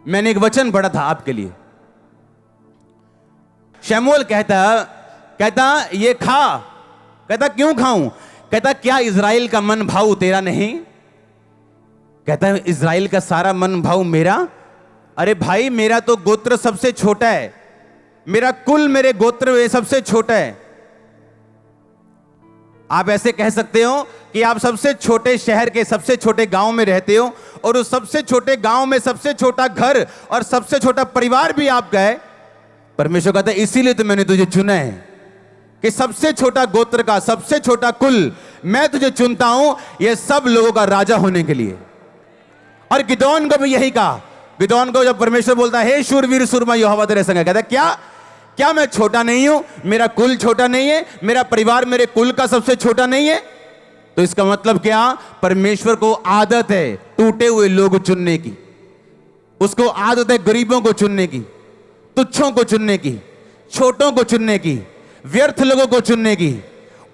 मैंने एक वचन पढ़ा था आपके लिए। शमूएल कहता ये खा। कहता क्यों खाऊं? कहता क्या इज़राइल का मन भाव तेरा नहीं? कहता इज़राइल का सारा मन भाव मेरा। अरे भाई, मेरा तो गोत्र सबसे छोटा है, मेरा कुल मेरे गोत्र में सबसे छोटा है। आप ऐसे कह सकते हो कि आप सबसे छोटे शहर के सबसे छोटे गांव में रहते हो और उस सबसे छोटे गांव में सबसे छोटा घर और सबसे छोटा परिवार भी आपका है। परमेश्वर कहता है इसीलिए तो मैंने तुझे चुना है कि सबसे छोटा गोत्र का सबसे छोटा कुल मैं तुझे चुनता हूं, ये सब लोगों का राजा होने के लिए। और गिदोन को भी यही कहा। गिदोन को जब परमेश्वर बोलता है हे शूरवीर सूरमा यहोवा तेरे संग है, कहता क्या क्या मैं छोटा नहीं हूं? मेरा कुल छोटा नहीं है? मेरा परिवार मेरे कुल का सबसे छोटा नहीं है? तो इसका मतलब क्या? परमेश्वर को आदत है टूटे हुए लोग चुनने की, उसको आदत है गरीबों को चुनने की, तुच्छों को चुनने की, छोटों को चुनने की, व्यर्थ लोगों को चुनने की।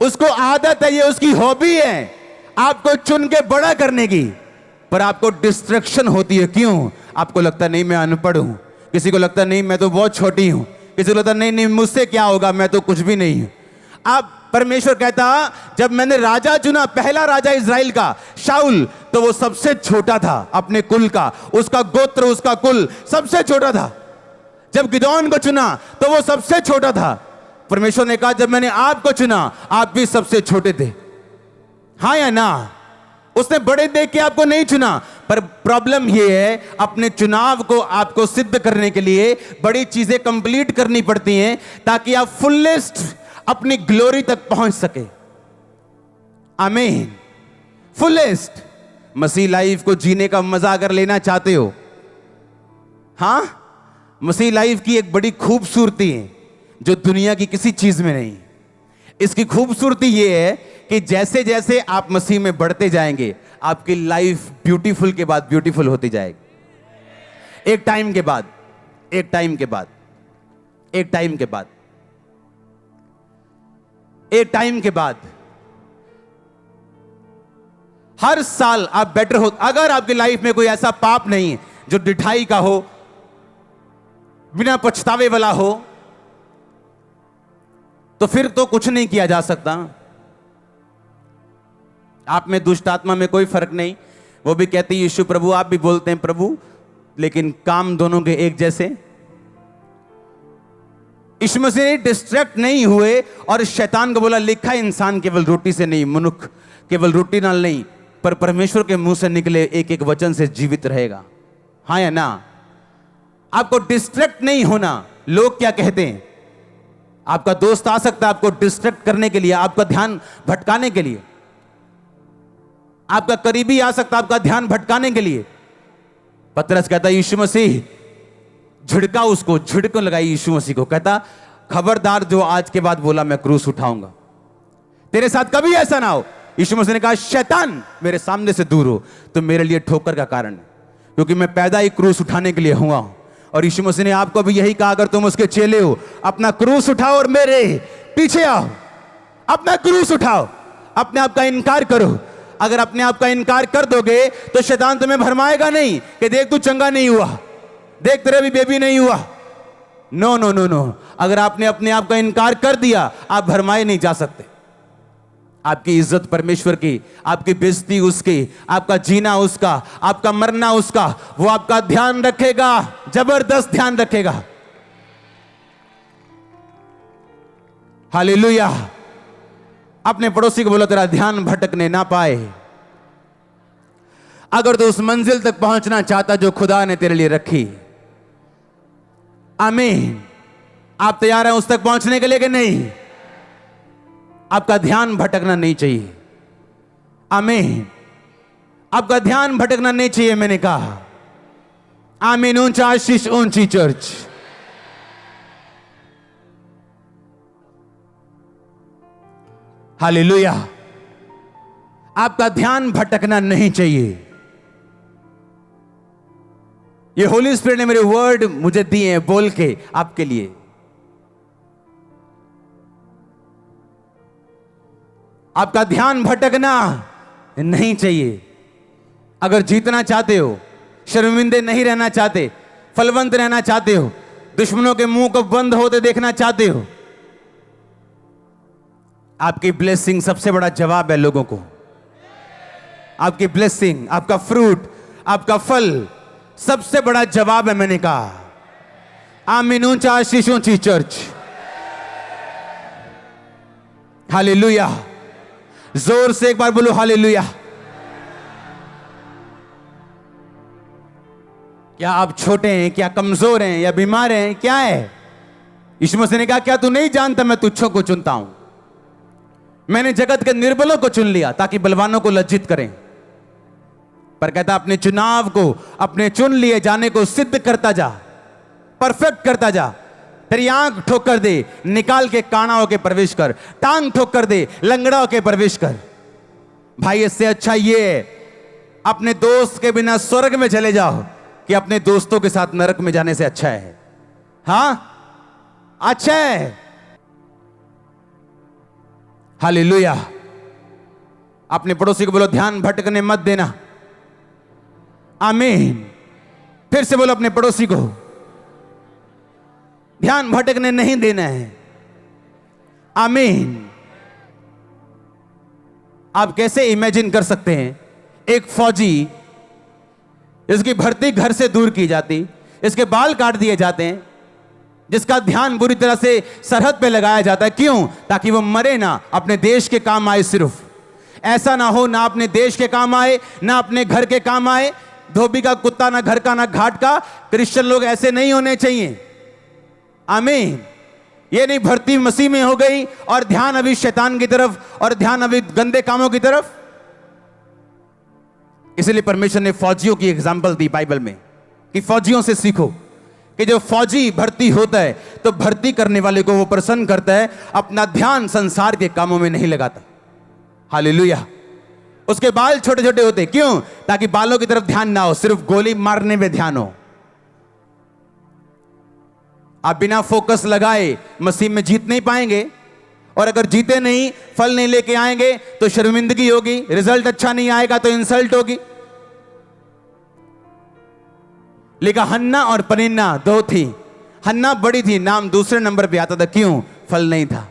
उसको आदत है, ये उसकी हॉबी है आपको चुन के बड़ा करने की। पर आपको डिस्ट्रैक्शन होती है। क्यों? आपको लगता नहीं मैं अनपढ़ हूं, किसी को लगता नहीं मैं तो बहुत छोटी हूं, किसी को लगता नहीं नहीं मुझसे क्या होगा, मैं तो कुछ भी नहीं हूं। आप परमेश्वर कहता जब मैंने राजा चुना, पहला राजा इज़राइल का शाऊल, तो वो सबसे छोटा था अपने कुल का, उसका गोत्र उसका कुल सबसे छोटा था। जब गिदोन को चुना तो वो सबसे छोटा था। परमेश्वर ने कहा जब मैंने आपको चुना आप भी सबसे छोटे थे। हाँ या ना? उसने बड़े देख के आपको नहीं चुना। पर प्रॉब्लम यह है अपने चुनाव को आपको सिद्ध करने के लिए बड़ी चीजें कंप्लीट करनी पड़ती हैं ताकि आप फुलेस्ट अपनी ग्लोरी तक पहुंच सके। आमीन। फुलेस्ट मसीह लाइफ को जीने का मजा अगर लेना चाहते हो, हां, मसीह लाइफ की एक बड़ी खूबसूरती है जो दुनिया की किसी चीज में नहीं। इसकी खूबसूरती यह है कि जैसे जैसे आप मसीह में बढ़ते जाएंगे आपकी लाइफ ब्यूटीफुल के बाद ब्यूटीफुल होती जाएगी। एक टाइम के बाद एक टाइम के बाद एक टाइम के बाद एक टाइम के बाद हर साल आप बेटर हो। अगर आपकी लाइफ में कोई ऐसा पाप नहीं है जो डिठाई का हो, बिना पछतावे वाला हो, तो फिर तो कुछ नहीं किया जा सकता। आप में दुष्ट आत्मा में कोई फर्क नहीं। वो भी कहती है यीशु प्रभु, आप भी बोलते हैं प्रभु, लेकिन काम दोनों के एक जैसे। यीशु मसीह डिस्ट्रैक्ट नहीं हुए और शैतान को बोला लिखा इंसान केवल रोटी से नहीं, मनुष्य केवल रोटी नाल नहीं पर परमेश्वर के मुंह से निकले एक एक वचन से जीवित रहेगा। हाँ या ना? आपको डिस्ट्रैक्ट नहीं होना। लोग क्या कहते हैं? आपका दोस्त आ सकता है आपको डिस्ट्रैक्ट करने के लिए, आपका ध्यान भटकाने के लिए। आपका करीबी आ सकता है आपका ध्यान भटकाने के लिए। पतरस कहता है यीशु मसीह, झिड़का उसको, झिड़क लगाई यीशु मसीह को, कहता खबरदार जो आज के बाद बोला मैं क्रूस उठाऊंगा, तेरे साथ कभी ऐसा ना हो। यीशु मसीह ने कहा शैतान मेरे सामने से दूर हो, तो मेरे लिए ठोकर का कारण है, क्योंकि मैं पैदा ही क्रूस उठाने के लिए हुआ हूं। और यीशु मसीह ने आपको भी यही कहा, अगर तुम उसके चेले हो अपना क्रूस उठाओ और मेरे पीछे आओ। अपना क्रूस उठाओ, अपने आप का इनकार करो। अगर अपने आप का इनकार कर दोगे तो शैतान तुम्हें भरमाएगा नहीं कि देख तू चंगा नहीं हुआ, देख तेरा भी बेबी नहीं हुआ। No no no no. अगर आपने अपने आप का इनकार कर दिया आप भरमाए नहीं जा सकते। आपकी इज्जत परमेश्वर की, आपकी बेइज्जती उसकी, आपका जीना उसका, आपका मरना उसका। वो आपका ध्यान रखेगा, जबरदस्त ध्यान रखेगा। हालेलुया। अपने पड़ोसी को बोलो तेरा ध्यान भटकने ना पाए। अगर तो उस मंजिल तक पहुंचना चाहता जो खुदा ने तेरे लिए रखी। आमीन। आप तैयार हैं उस तक पहुंचने के लिए कि नहीं? आपका ध्यान भटकना नहीं चाहिए। आमीन। आपका ध्यान भटकना नहीं चाहिए, मैंने कहा। आमीन। ऊंचा आशीष, ऊंची चर्च। हालेलुया। आपका ध्यान भटकना नहीं चाहिए। ये होली स्पिरिट ने मेरे वर्ड मुझे दिए हैं बोल के आपके लिए। आपका ध्यान भटकना नहीं चाहिए। अगर जीतना चाहते हो, शर्मिंदे नहीं रहना चाहते, फलवंत रहना चाहते हो, दुश्मनों के मुंह को बंद होते देखना चाहते हो, आपकी ब्लेसिंग सबसे बड़ा जवाब है लोगों को। आपकी ब्लेसिंग, आपका फ्रूट, आपका फल सबसे बड़ा जवाब है। मैंने कहा आमीन, ऊंचा आशीष ऊंची चर्च। हालेलुया, जोर से एक बार बोलो हालेलुया। क्या आप छोटे हैं, क्या कमजोर हैं, या बीमार हैं, क्या है? यीशु मसीह ने कहा क्या तू नहीं जानता मैं तुच्छों को चुनता हूं? मैंने जगत के निर्बलों को चुन लिया ताकि बलवानों को लज्जित करें। पर कहता अपने चुनाव को, अपने चुन लिए जाने को सिद्ध करता जा, परफेक्ट करता जा। तेरी आंख ठोकर दे, निकाल के काना होके प्रवेश कर। टांग ठोकर दे, लंगड़ा होके प्रवेश कर। भाई इससे अच्छा ये है अपने दोस्त के बिना स्वर्ग में चले जाओ कि अपने दोस्तों के साथ नरक में जाने से अच्छा है। हां, अच्छा है। हालेलुया। अपने पड़ोसी को बोलो ध्यान भटकने मत देना। आमीन। फिर से बोलो अपने पड़ोसी को ध्यान भटकने नहीं देना है। आमीन। आप कैसे इमेजिन कर सकते हैं एक फौजी, इसकी भर्ती घर से दूर की जाती, इसके बाल काट दिए जाते हैं, जिसका ध्यान बुरी तरह से सरहद पे लगाया जाता है। क्यों? ताकि वो मरे ना, अपने देश के काम आए। सिर्फ ऐसा ना हो, ना अपने देश के काम आए, ना अपने घर के काम आए। धोबी का कुत्ता ना घर का ना घाट का। क्रिश्चियन लोग ऐसे नहीं होने चाहिए। आमीन। ये नहीं भर्ती मसीह में हो गई और ध्यान अभी शैतान की तरफ और ध्यान अभी गंदे कामों की तरफ। इसलिए परमेश्वर ने फौजियों की एग्जाम्पल दी बाइबल में कि फौजियों से सीखो कि जो फौजी भर्ती होता है तो भर्ती करने वाले को वो प्रसन्न करता है, अपना ध्यान संसार के कामों में नहीं लगाता। हालेलुया। उसके बाल छोटे छोटे होते, क्यों? ताकि बालों की तरफ ध्यान ना हो, सिर्फ गोली मारने में ध्यान हो। आप बिना फोकस लगाए मसीह में जीत नहीं पाएंगे, और अगर जीते नहीं, फल नहीं लेके आएंगे तो शर्मिंदगी होगी, रिजल्ट अच्छा नहीं आएगा तो इंसल्ट होगी। लिखा हन्ना और पनिन्ना दो थी। हन्ना बड़ी थी, नाम दूसरे नंबर पे आता था। क्यों? फल नहीं था।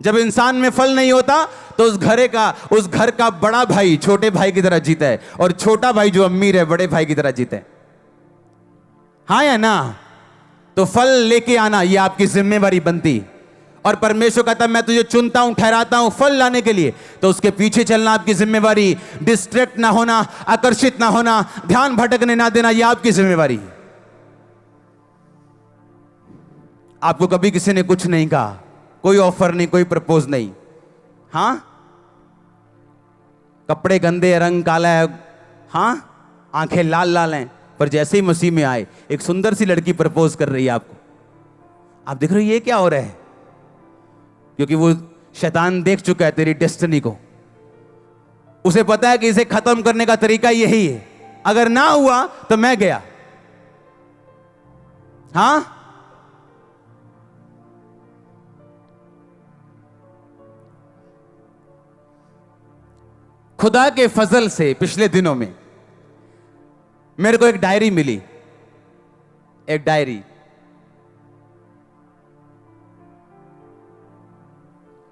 जब इंसान में फल नहीं होता तो उस घर का बड़ा भाई छोटे भाई की तरह जीता है, और छोटा भाई जो अमीर है बड़े भाई की तरह जीता है। हाँ या ना? तो फल लेके आना ये आपकी जिम्मेवारी बनती। और परमेश्वर कहता मैं तुझे चुनता हूं, ठहराता हूं फल लाने के लिए, तो उसके पीछे चलना आपकी जिम्मेवारी। डिस्ट्रैक्ट ना होना, आकर्षित ना होना, ध्यान भटकने ना देना, यह आपकी जिम्मेवारी। आपको कभी किसी ने कुछ नहीं कहा, कोई ऑफर नहीं, कोई प्रपोज नहीं। हां, कपड़े गंदे, रंग काला है, हां, आंखें लाल लाल हैं, पर जैसे ही मसीह में आए एक सुंदर सी लड़की प्रपोज कर रही है आपको। आप देख रहे हो ये क्या हो रहा है? क्योंकि वो शैतान देख चुका है तेरी डेस्टिनी को। उसे पता है कि इसे खत्म करने का तरीका यही है, अगर ना हुआ तो मैं गया। हां, खुदा के फजल से पिछले दिनों में मेरे को एक डायरी मिली। एक डायरी,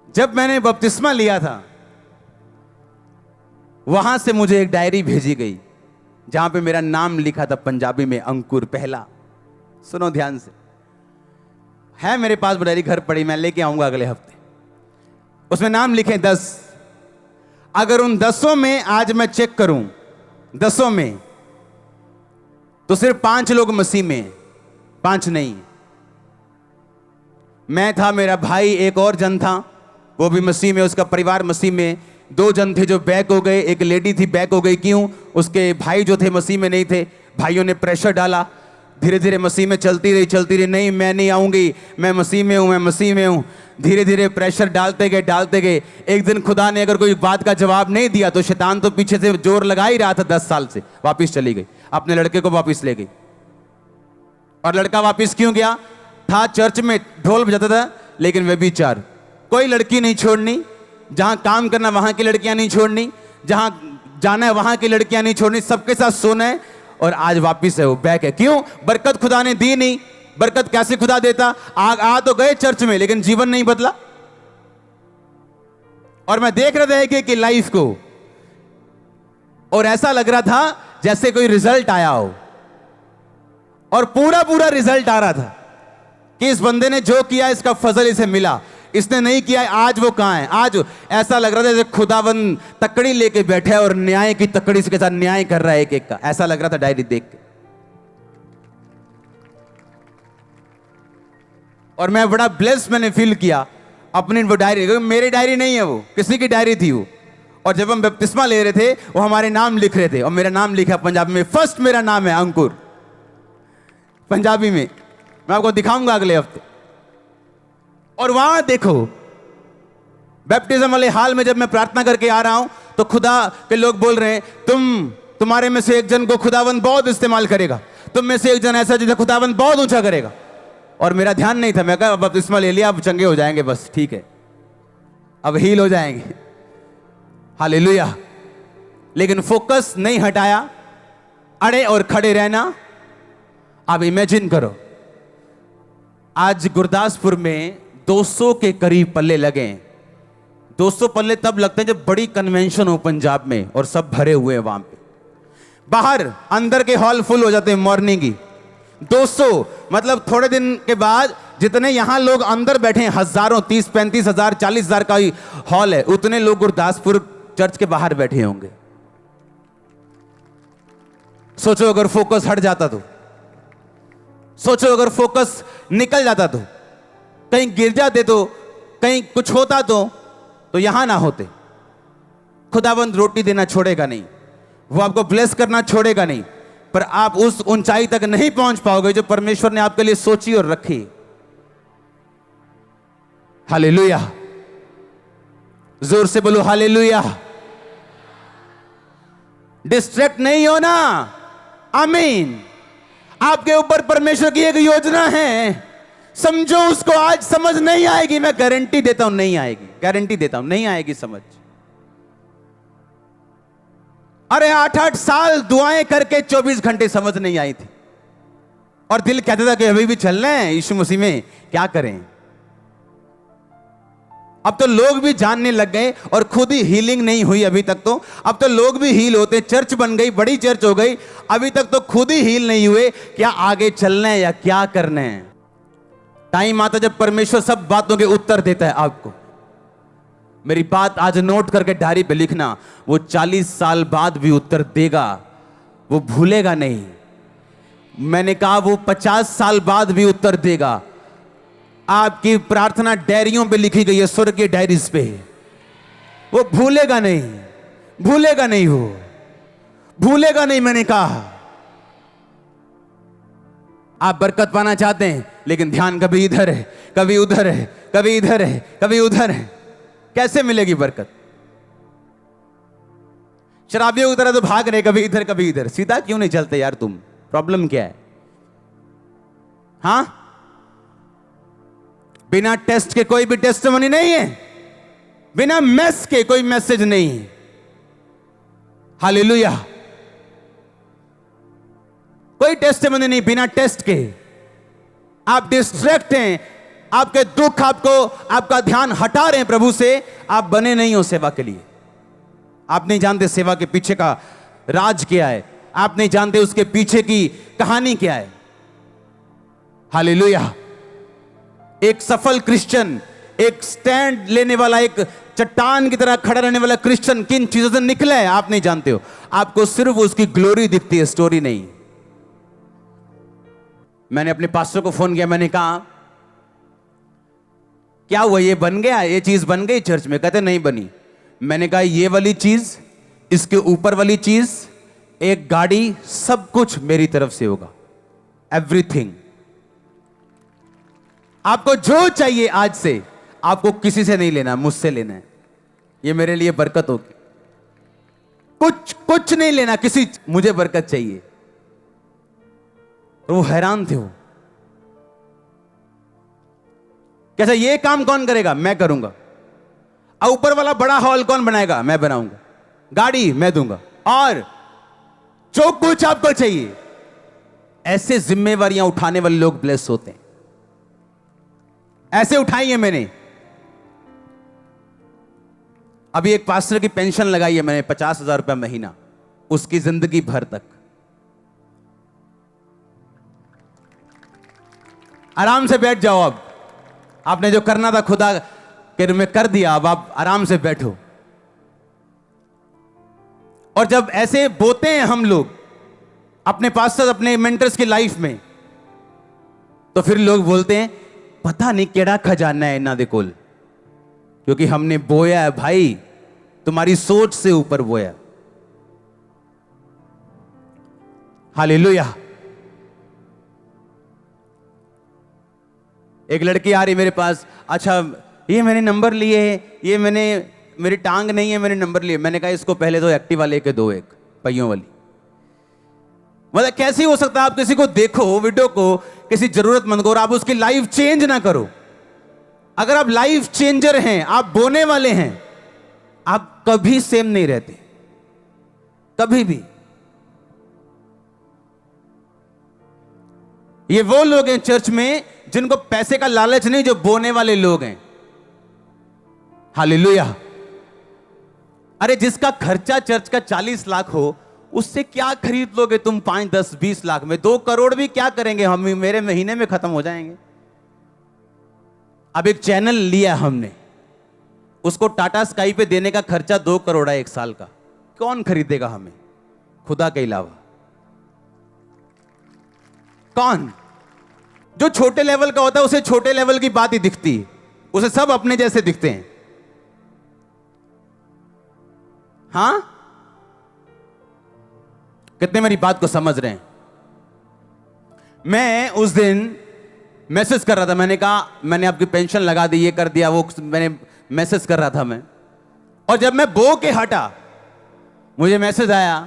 जब मैंने बपतिस्मा लिया था वहां से मुझे एक डायरी भेजी गई जहां पे मेरा नाम लिखा था पंजाबी में, अंकुर पहला। सुनो ध्यान से, है मेरे पास डायरी, घर पड़ी, मैं लेके आऊंगा अगले हफ्ते। उसमें नाम लिखे 10। अगर उन 10 में आज मैं चेक करूं, 10 में तो सिर्फ 5 लोग मसीह में, 5 नहीं। मैं था, मेरा भाई, एक और जन था, वो भी मसीह में, उसका परिवार मसीह में। 2 जन थे जो बैक हो गए, एक लेडी थी बैक हो गई। क्यों? उसके भाई जो थे मसीह में नहीं थे, भाइयों ने प्रेशर डाला, धीरे धीरे मसीह में चलती रही। नहीं मैं नहीं आऊंगी, मैं मसीह में हूं, मैं मसीह में हूं। धीरे धीरे प्रेशर डालते गए। एक दिन खुदा ने अगर कोई बात का जवाब नहीं दिया तो शैतान तो पीछे से जोर लगा ही रहा था 10 साल से, वापिस चली गई, अपने लड़के को वापिस ले गई। और लड़का वापिस क्यों गया? था चर्च में, ढोल बजाता था, लेकिन व्यभिचार। कोई लड़की नहीं छोड़नी, जहां काम करना वहां की लड़कियां नहीं छोड़नी, जहां जाना है वहां की लड़कियां नहीं छोड़नी, सबके साथ सोना है। और आज वापिस है, वो बैक है। क्यों? बरकत खुदा ने दी नहीं। बरकत कैसे खुदा देता? आ तो गए चर्च में, लेकिन जीवन नहीं बदला। और मैं देख रहा था कि लाइफ को, और ऐसा लग रहा था जैसे कोई रिजल्ट आया हो, और पूरा पूरा रिजल्ट आ रहा था कि इस बंदे ने जो किया इसका फजल इसे मिला, इसने नहीं किया आज वो कहां है। आज ऐसा लग रहा था जैसे खुदावन तकड़ी लेके बैठा है और न्याय की तकड़ी के साथ न्याय कर रहा है एक एक का। ऐसा लग रहा था डायरी देख के। और मैं बड़ा ब्लेस्ड मैंने फील किया अपनी वो डायरी, मेरी डायरी नहीं है, वो किसी की डायरी थी वो। और जब हम बपतिस्मा ले रहे थे वो हमारे नाम लिख रहे थे, और मेरा नाम लिखा पंजाबी में। फर्स्ट मेरा नाम है अंकुर, पंजाबी में। मैं आपको दिखाऊंगा अगले हफ्ते। और वहां देखो, बैप्टिज्म वाले हाल में जब मैं प्रार्थना करके आ रहा हूं तो खुदा के लोग बोल रहे हैं, तुम्हारे में से एक जन को खुदावन बहुत इस्तेमाल करेगा, तुम में से एक जन ऐसा जिसे खुदावन बहुत ऊंचा करेगा। और मेरा ध्यान नहीं था, मैं कहा बपतिस्मा ले लिया, अब चंगे हो जाएंगे, बस ठीक है, अब हील हो जाएंगे, हालेलुया। लेकिन फोकस नहीं हटाया, अड़े और खड़े रहना। अब इमेजिन करो, आज गुरदासपुर में 200 के करीब पल्ले लगे। 200 पल्ले तब लगते हैं जब बड़ी कन्वेंशन हो पंजाब में और सब भरे हुए हैं वहां पे। बाहर अंदर के हॉल फुल हो जाते हैं मॉर्निंग की। 200 मतलब थोड़े दिन के बाद जितने यहां लोग अंदर बैठे हैं, हजारों, 30-35 हजार, 40 हजार का ही हॉल है, उतने लोग गुरदासपुर चर्च के बाहर बैठे होंगे। सोचो अगर फोकस हट जाता तो, सोचो अगर फोकस निकल जाता तो, कहीं गिर जाते तो, कहीं कुछ होता तो यहां ना होते। खुदाबंद रोटी देना छोड़ेगा नहीं, वो आपको ब्लेस करना छोड़ेगा नहीं, पर आप उस ऊंचाई तक नहीं पहुंच पाओगे जो परमेश्वर ने आपके लिए सोची और रखी। हालेलुया, जोर से बोलो हालेलुया। डिस्ट्रैक्ट नहीं होना। आमीन। आपके ऊपर परमेश्वर की एक योजना है, समझो उसको। आज समझ नहीं आएगी, मैं गारंटी देता हूं नहीं आएगी, गारंटी देता हूं नहीं आएगी समझ। अरे 8-8 साल दुआएं करके 24 घंटे समझ नहीं आई थी, और दिल कहता था कि अभी भी चलना है यीशु मसीह में, क्या करें। अब तो लोग भी जानने लग गए, और खुद ही हीलिंग नहीं हुई अभी तक तो। अब तो लोग भी हील होते, चर्च बन गई, बड़ी चर्च हो गई, अभी तक तो खुद ही हील नहीं हुए। क्या आगे चलना है या क्या करना है? टाइम आता जब परमेश्वर सब बातों के उत्तर देता है आपको। मेरी बात आज नोट करके डायरी पे लिखना, वो 40 साल बाद भी उत्तर देगा, वो भूलेगा नहीं। मैंने कहा वो 50 साल बाद भी उत्तर देगा। आपकी प्रार्थना डायरियों पे लिखी गई है, स्वर्गीय डायरीज पे, वो भूलेगा नहीं, भूलेगा नहीं, वो भूलेगा नहीं। मैंने कहा आप बरकत पाना चाहते हैं, लेकिन ध्यान कभी इधर है, कभी उधर है, कभी इधर है, कभी उधर है। कैसे मिलेगी बरकत? शराबियों की तरह तो भाग रहे, कभी इधर कभी इधर। सीधा क्यों नहीं चलते यार तुम? प्रॉब्लम क्या है? हां, बिना टेस्ट के कोई भी टेस्टिमनी नहीं है, बिना मैस के कोई मैसेज नहीं है। हालेलुया। कोई टेस्टिमनी नहीं बिना टेस्ट के। आप डिस्ट्रैक्ट हैं, आपके दुख आपको, आपका ध्यान हटा रहे हैं प्रभु से। आप बने नहीं हो सेवा के लिए। आप नहीं जानते सेवा के पीछे का राज क्या है, आप नहीं जानते उसके पीछे की कहानी क्या है। हालेलुया। एक सफल क्रिश्चियन, एक स्टैंड लेने वाला, एक चट्टान की तरह खड़ा रहने वाला क्रिश्चियन किन चीजों से निकला है आप नहीं जानते हो। आपको सिर्फ उसकी ग्लोरी दिखती है, स्टोरी नहीं। मैंने अपने पास्टर को फोन किया, मैंने कहा क्या हुआ, ये बन गया, ये चीज बन गई चर्च में? कहते नहीं बनी। मैंने कहा ये वाली चीज, इसके ऊपर वाली चीज, एक गाड़ी, सब कुछ मेरी तरफ से होगा, एवरीथिंग। आपको जो चाहिए आज से, आपको किसी से नहीं लेना, मुझसे लेना है। ये मेरे लिए बरकत होगी। कुछ नहीं लेना किसी, मुझे बरकत चाहिए। और वो हैरान थे। वो कैसा, ये काम कौन करेगा? मैं करूंगा। और ऊपर वाला बड़ा हॉल कौन बनाएगा? मैं बनाऊंगा। गाड़ी मैं दूंगा। और जो कुछ आपको चाहिए। ऐसे जिम्मेवारियां उठाने वाले लोग ब्लेस होते हैं। ऐसे उठाई है मैंने। अभी एक पास्टर की पेंशन लगाई है मैंने, 50,000 रुपया महीना, उसकी जिंदगी भर तक। आराम से बैठ जाओ। अब आपने जो करना था खुदा के में कर दिया, अब आप आराम से बैठो। और जब ऐसे बोते हैं हम लोग अपने पास्टर, अपने मेंटर्स की लाइफ में, तो फिर लोग बोलते हैं पता नहीं केड़ा खजाना है इन्हां दे कोल, क्योंकि हमने बोया है भाई, तुम्हारी सोच से ऊपर बोया। हालेलुया। एक लड़की आ रही मेरे पास, अच्छा ये मैंने नंबर लिए, ये मेरी टांग नहीं है, मैंने नंबर लिए। मैंने कहा इसको पहले तो एक्टिवा लेके दो, एक पहियों वाली। मतलब कैसे हो सकता है आप किसी को देखो, वीडियो को, किसी जरूरतमंद को, और आप उसकी लाइफ चेंज ना करो। अगर आप लाइफ चेंजर हैं, आप बोने वाले हैं, आप कभी सेम नहीं रहते, कभी भी। ये वो लोग हैं चर्च में जिनको पैसे का लालच नहीं, जो बोने वाले लोग हैं। हालेलुया। अरे जिसका खर्चा चर्च का 40 लाख हो, उससे क्या खरीद लोगे तुम 5, 10, 20 लाख में? 2 करोड़ भी क्या करेंगे हम, मेरे महीने में खत्म हो जाएंगे। अब एक चैनल लिया हमने, उसको टाटा स्काई पे देने का खर्चा 2 करोड़ है 1 साल का। कौन खरीदेगा हमें खुदा के अलावा? कौन? जो छोटे लेवल का होता है उसे छोटे लेवल की बात ही दिखती है, उसे सब अपने जैसे दिखते हैं। हां, कितने मेरी बात को समझ रहे हैं? मैं उस दिन मैसेज कर रहा था, मैंने कहा मैंने आपकी पेंशन लगा दी, ये कर दिया, वो मैंने मैसेज कर रहा था मैं। और जब मैं बो के हटा, मुझे मैसेज आया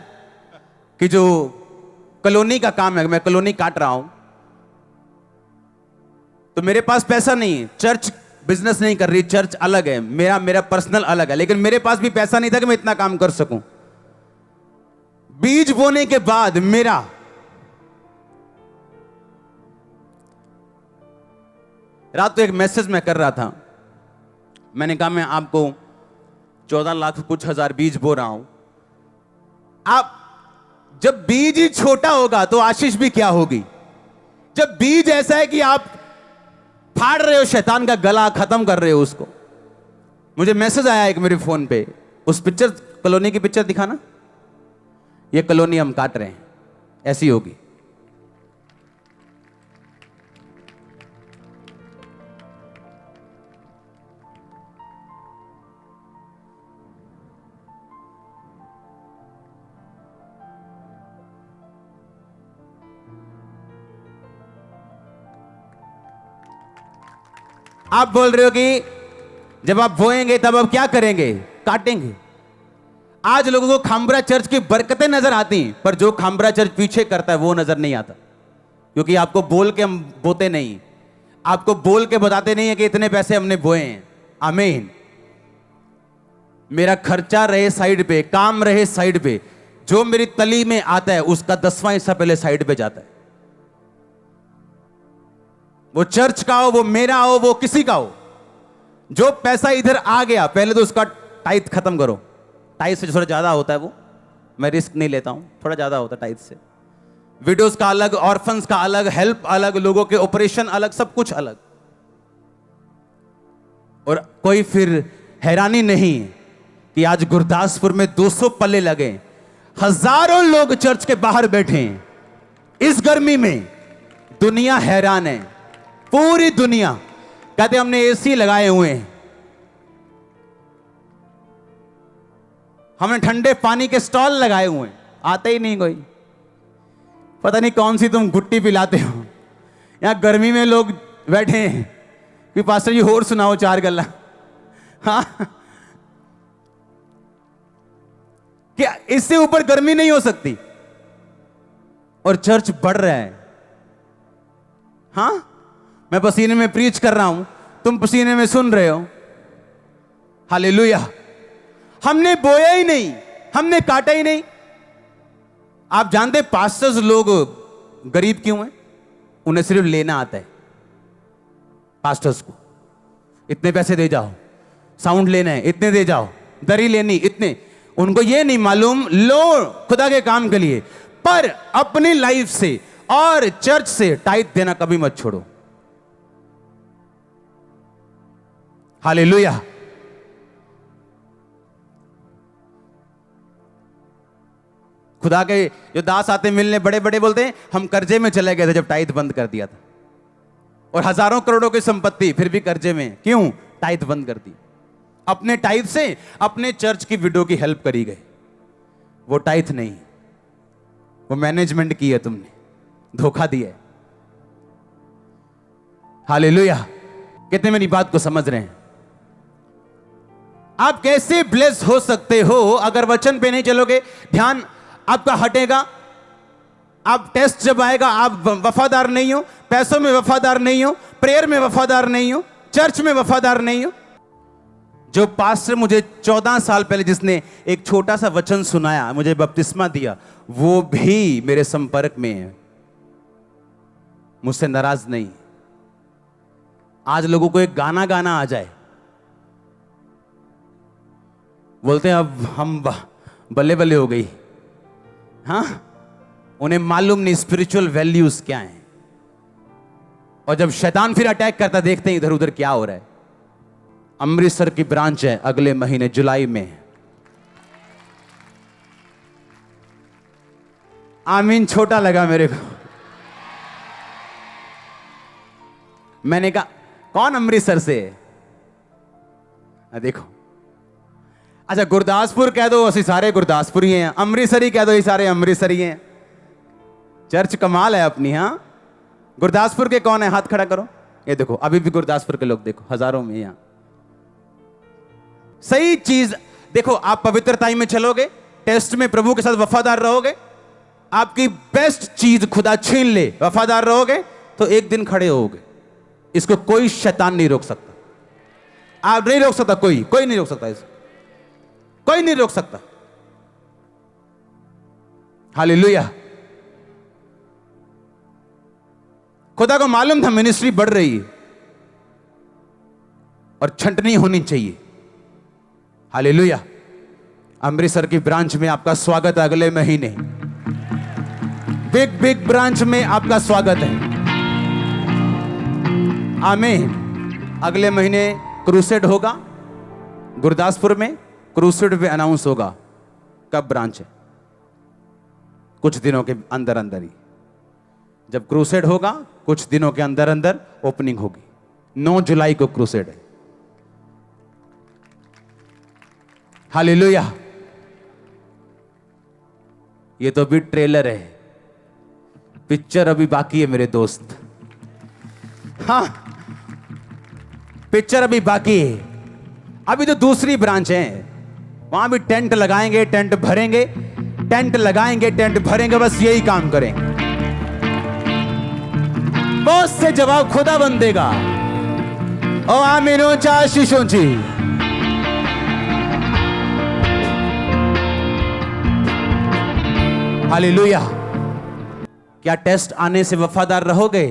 कि जो कॉलोनी का काम है, मैं कॉलोनी काट रहा हूं, तो मेरे पास पैसा नहीं है। चर्च बिजनेस नहीं कर रही, चर्च अलग है, मेरा पर्सनल अलग है, लेकिन मेरे पास भी पैसा नहीं था कि मैं इतना काम कर सकूं। बीज बोने के बाद मेरा रात को एक मैसेज मैं कर रहा था, मैंने कहा मैं आपको 14 लाख कुछ हजार बीज बो रहा हूं। आप जब बीज ही छोटा होगा तो आशीष भी क्या होगी? जब बीज ऐसा है कि आप फाड़ रहे हो शैतान का गला, खत्म कर रहे हो उसको। मुझे मैसेज आया एक मेरे फोन पे, उस पिक्चर कॉलोनी की पिक्चर दिखाना, ये कॉलोनी हम काट रहे हैं, ऐसी होगी। आप बोल रहे हो कि जब आप बोएंगे तब आप क्या करेंगे? काटेंगे। आज लोगों को खामबरा चर्च की बरकतें नजर आती हैं, पर जो खामबरा चर्च पीछे करता है वो नजर नहीं आता, क्योंकि आपको बोल के हम बोते नहीं, आपको बोल के बताते नहीं है कि इतने पैसे हमने बोए हैं। आमीन। मेरा खर्चा रहे साइड पे, काम रहे साइड पे, जो मेरी तली में आता है उसका 10वां हिस्सा पहले साइड पे जाता है। वो चर्च का हो, वो मेरा हो, वो किसी का हो, जो पैसा इधर आ गया पहले तो उसका टाइथ खत्म करो। टाइथ से थोड़ा ज्यादा होता है वो, मैं रिस्क नहीं लेता हूं, थोड़ा ज्यादा होता है टाइथ से। विडोज का अलग, ऑर्फन्स का अलग, हेल्प अलग, लोगों के ऑपरेशन अलग, सब कुछ अलग। और कोई फिर हैरानी नहीं कि आज गुरदासपुर में 200 पल्ले लगे, हजारों लोग चर्च के बाहर बैठे हैं इस गर्मी में। दुनिया हैरान है, पूरी दुनिया कहते हमने एसी लगाए हुए हैं, हमने ठंडे पानी के स्टॉल लगाए हुए हैं, आते ही नहीं कोई। पता नहीं कौन सी तुम गुट्टी पिलाते हो, यहां गर्मी में लोग बैठे हैं कि पास्टर जी और सुनाओ 4 गल्ला। हाँ, क्या इससे ऊपर गर्मी नहीं हो सकती? और चर्च बढ़ रहा है। हाँ, मैं पसीने में प्रीच कर रहा हूं, तुम पसीने में सुन रहे हो। हालेलुया। हमने बोया ही नहीं, हमने काटा ही नहीं। आप जानते पास्टर्स लोग गरीब क्यों हैं? उन्हें सिर्फ लेना आता है। पास्टर्स को इतने पैसे दे जाओ, साउंड लेना है इतने दे जाओ, दरी लेनी इतने, उनको ये नहीं मालूम लो खुदा के काम के लिए, पर अपनी लाइफ से और चर्च से टाइट देना कभी मत छोड़ो। हालेलुया। खुदा के जो दास आते मिलने बड़े बड़े बोलते हैं हम कर्जे में चले गए थे जब टाइट बंद कर दिया था, और हजारों करोड़ों की संपत्ति फिर भी कर्जे में, क्यों? टाइट बंद कर दी। अपने टाइट से अपने चर्च की विडो की हेल्प करी गए। वो टाइट नहीं, वो मैनेजमेंट की है, तुमने धोखा दिया है। हालेलुया। कितने मेरी बात को समझ रहे हैं? आप कैसे ब्लेस हो सकते हो अगर वचन पे नहीं चलोगे? ध्यान आपका हटेगा। आप टेस्ट जब आएगा आप वफादार नहीं हो, पैसों में वफादार नहीं हो, प्रेयर में वफादार नहीं हो, चर्च में वफादार नहीं हो। जो पास्टर मुझे 14 साल पहले जिसने एक छोटा सा वचन सुनाया, मुझे बपतिस्मा दिया, वो भी मेरे संपर्क में है, मुझसे नाराज नहीं। आज लोगों को एक गाना गाना आ जाए, बोलते हैं अब हम बल्ले बल्ले हो गई। हाँ, उन्हें मालूम नहीं स्पिरिचुअल वैल्यूज क्या हैं। और जब शैतान फिर अटैक करता, देखते हैं इधर उधर क्या हो रहा है। अमृतसर की ब्रांच है अगले महीने जुलाई में। आमीन छोटा लगा मेरे को। मैंने कहा कौन अमृतसर से है? देखो, अच्छा गुरदासपुर कह दो, असि सारे गुरदासपुरी हैं। अमृतसरी कह दो, ये सारे अमृतसरी हैं। चर्च कमाल है अपनी। हाँ, गुरदासपुर के कौन है? हाथ खड़ा करो। ये देखो, अभी भी गुरदासपुर के लोग देखो, हजारों में। यहां सही चीज देखो, आप पवित्रता में चलोगे, टेस्ट में प्रभु के साथ वफादार रहोगे, आपकी बेस्ट चीज खुदा छीन ले, वफादार रहोगे तो एक दिन खड़े होगे। इसको कोई शैतान नहीं रोक सकता। आप नहीं रोक सकता, कोई नहीं रोक सकता, इसको कोई नहीं रोक सकता। हालेलुया। खुदा को मालूम था मिनिस्ट्री बढ़ रही है और छंटनी होनी चाहिए। हालेलुया। अमृतसर की ब्रांच में आपका स्वागत है अगले महीने। बिग ब्रांच में आपका स्वागत है। आमीन। अगले महीने क्रूसेड होगा गुरदासपुर में। क्रूसेड पे अनाउंस होगा कब ब्रांच है, कुछ दिनों के अंदर अंदर ही। जब क्रूसेड होगा कुछ दिनों के अंदर अंदर ओपनिंग होगी। 9 जुलाई को क्रूसेड है। हालेलुया। ये तो अभी ट्रेलर है, पिक्चर अभी बाकी है मेरे दोस्त। हाँ, पिक्चर अभी बाकी है। अभी तो दूसरी ब्रांच है, वहां भी टेंट लगाएंगे, टेंट भरेंगे, टेंट लगाएंगे, टेंट भरेंगे, बस यही काम करेंगे। बहुत से जवाब खुदा बन देगा। ओ आमीनो चा शिशों जी। हालेलुया। क्या टेस्ट आने से वफादार रहोगे?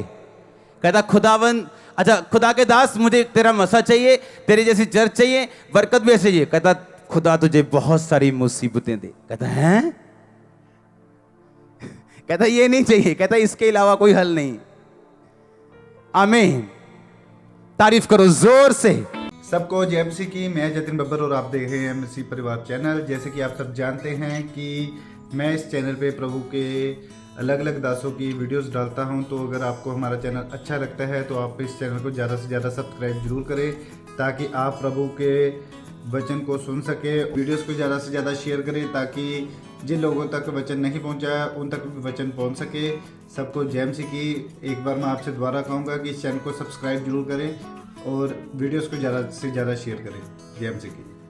कहता खुदावन, अच्छा खुदा के दास, मुझे तेरा मसा चाहिए, तेरी जैसी चर्च चाहिए, बरकत भी ऐसे चाहिए। कहता खुदा तुझे बहुत सारी मुसीबतें दे। कहता है, कहता ये नहीं चाहिए, कहता इसके अलावा कोई हल नहीं। आमीन। तारीफ करो जोर से। सबको जय मसीह की। मैं जतिन बब्बर और आप देख रहे हैं मसीह परिवार चैनल। जैसे कि आप सब जानते हैं कि मैं इस चैनल पे प्रभु के अलग अलग दासों की वीडियोस डालता हूं, तो अगर आपको हमारा चैनल अच्छा लगता है तो आप इस चैनल को ज़्यादा से ज़्यादा सब्सक्राइब जरूर करें, ताकि आप प्रभु के वचन को सुन सके। वीडियोस को ज़्यादा से ज़्यादा शेयर करें, ताकि जिन लोगों तक वचन नहीं पहुंचा उन तक भी वचन पहुंच सके। सबको जय मसीह की। एक बार मैं आपसे दोबारा कहूँगा कि इस चैनल को सब्सक्राइब जरूर करें और वीडियोस को ज़्यादा से ज़्यादा शेयर करें। जय मसीह की।